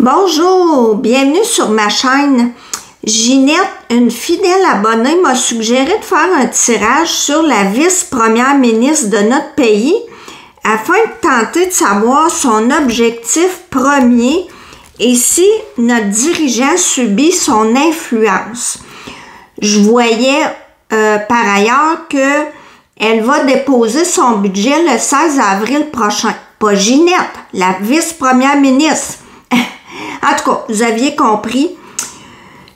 Bonjour, bienvenue sur ma chaîne. Ginette, une fidèle abonnée, m'a suggéré de faire un tirage sur la vice-première ministre de notre pays afin de tenter de savoir son objectif premier et si notre dirigeant subit son influence. Je voyais par ailleurs qu'elle va déposer son budget le 16 avril prochain. Pas Ginette, la vice-première ministre. En tout cas, vous aviez compris.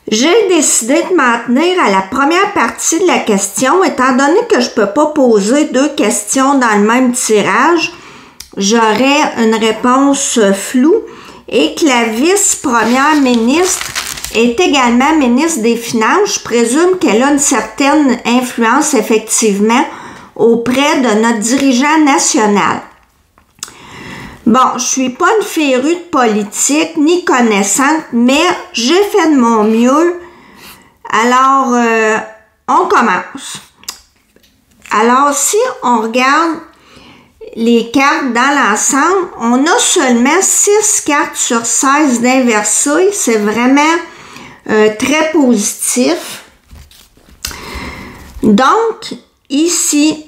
J'ai décidé de m'en tenir à la première partie de la question, étant donné que je ne peux pas poser deux questions dans le même tirage. J'aurais une réponse floue et que la vice-première ministre est également ministre des Finances. Je présume qu'elle a une certaine influence, effectivement, auprès de notre dirigeant national. Bon, je suis pas une férue de politique ni connaissante, mais j'ai fait de mon mieux. Alors, on commence. Alors, si on regarde les cartes dans l'ensemble, on a seulement 6 cartes sur 16 d'inversées. C'est vraiment très positif. Donc, ici,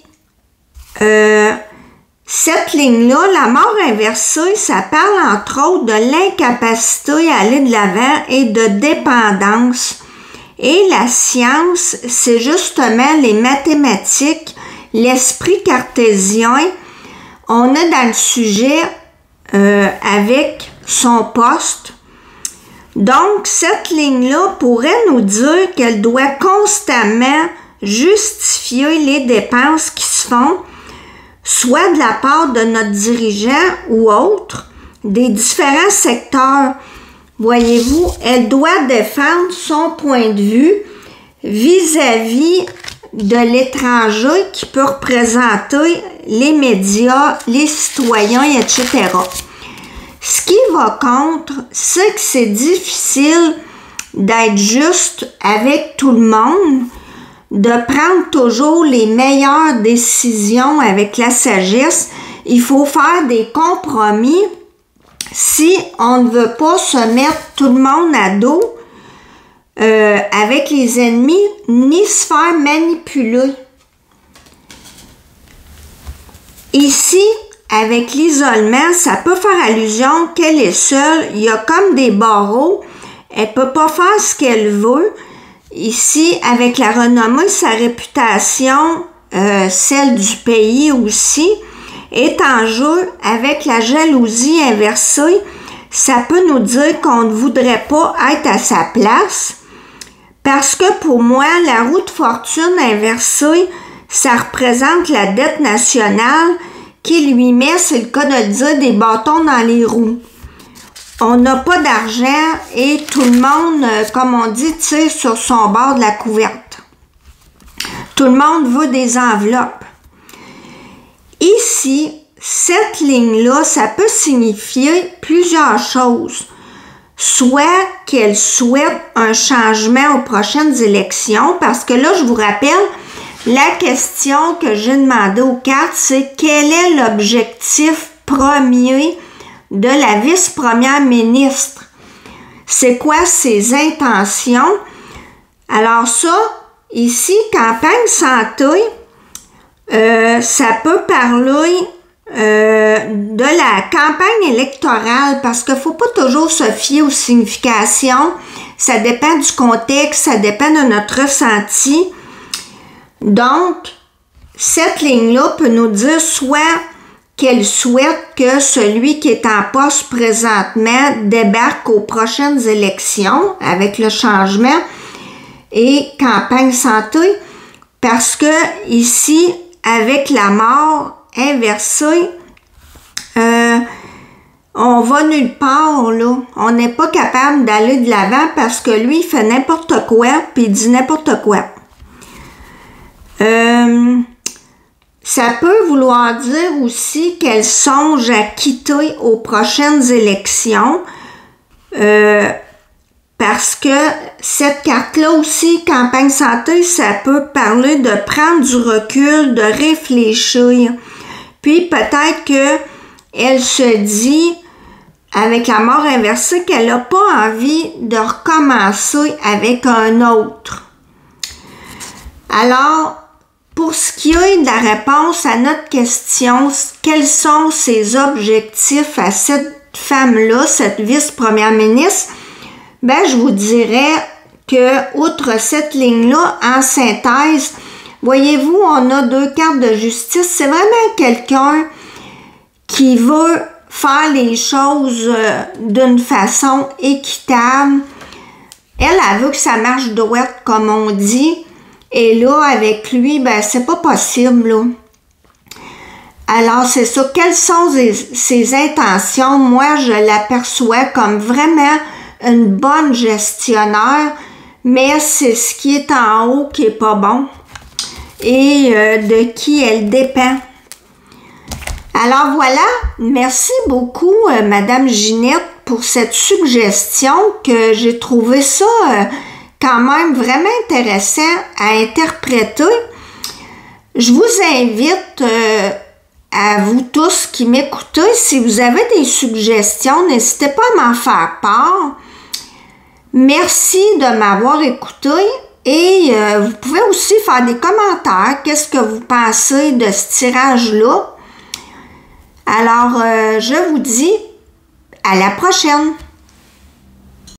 cette ligne-là, la mort inversée, ça parle entre autres de l'incapacité à aller de l'avant et de dépendance. Et la science, c'est justement les mathématiques, l'esprit cartésien. On est dans le sujet avec son poste. Donc, cette ligne-là pourrait nous dire qu'elle doit constamment justifier les dépenses qui se font, soit de la part de notre dirigeant ou autre, des différents secteurs. Voyez-vous, elle doit défendre son point de vue vis-à-vis de l'étranger qui peut représenter les médias, les citoyens, etc. Ce qui va contre, c'est que c'est difficile d'être juste avec tout le monde, de prendre toujours les meilleures décisions avec la sagesse. Il faut faire des compromis si on ne veut pas se mettre tout le monde à dos avec les ennemis, ni se faire manipuler. Ici, avec l'isolement, ça peut faire allusion qu'elle est seule. Il y a comme des barreaux. Elle ne peut pas faire ce qu'elle veut. Ici, avec la renommée, sa réputation, celle du pays aussi, est en jeu avec la jalousie inversée. Ça peut nous dire qu'on ne voudrait pas être à sa place parce que pour moi, la roue de fortune inversée, ça représente la dette nationale qui lui met, c'est le cas de le dire, des bâtons dans les roues. On n'a pas d'argent et tout le monde, comme on dit, tire sur son bord de la couverte. Tout le monde veut des enveloppes. Ici, cette ligne-là, ça peut signifier plusieurs choses. Soit qu'elle souhaite un changement aux prochaines élections, parce que là, je vous rappelle, la question que j'ai demandé aux cartes, c'est quel est l'objectif premier de la vice-première ministre. C'est quoi ses intentions? Alors ça, ici, campagne santé, ça peut parler de la campagne électorale parce qu'il ne faut pas toujours se fier aux significations. Ça dépend du contexte, ça dépend de notre ressenti. Donc, cette ligne-là peut nous dire soit qu'elle souhaite que celui qui est en poste présentement débarque aux prochaines élections avec le changement et campagne santé, parce que ici, avec la mort inversée, on va nulle part, là. On n'est pas capable d'aller de l'avant parce que lui, il fait n'importe quoi puis il dit n'importe quoi. Ça peut vouloir dire aussi qu'elle songe à quitter aux prochaines élections parce que cette carte-là aussi, campagne santé, ça peut parler de prendre du recul, de réfléchir. Puis peut-être qu'elle se dit avec la mort inversée qu'elle n'a pas envie de recommencer avec un autre. Alors, pour ce qui est de la réponse à notre question, quels sont ses objectifs à cette femme-là, cette vice-première ministre, ben, je vous dirais que, outre cette ligne-là, en synthèse, voyez-vous, on a 2 cartes de justice. C'est vraiment quelqu'un qui veut faire les choses d'une façon équitable. Elle veut que ça marche droite, comme on dit. Et là, avec lui, ben, c'est pas possible, là. Alors, c'est ça. Quelles sont ses intentions? Moi, je l'aperçois comme vraiment une bonne gestionnaire, mais c'est ce qui est en haut qui est pas bon et de qui elle dépend. Alors voilà, merci beaucoup Madame Ginette pour cette suggestion que j'ai trouvé ça quand même vraiment intéressant à interpréter. Je vous invite à vous tous qui m'écoutez, si vous avez des suggestions, n'hésitez pas à m'en faire part. Merci de m'avoir écouté et vous pouvez aussi faire des commentaires. Qu'est-ce que vous pensez de ce tirage-là? Alors, je vous dis à la prochaine!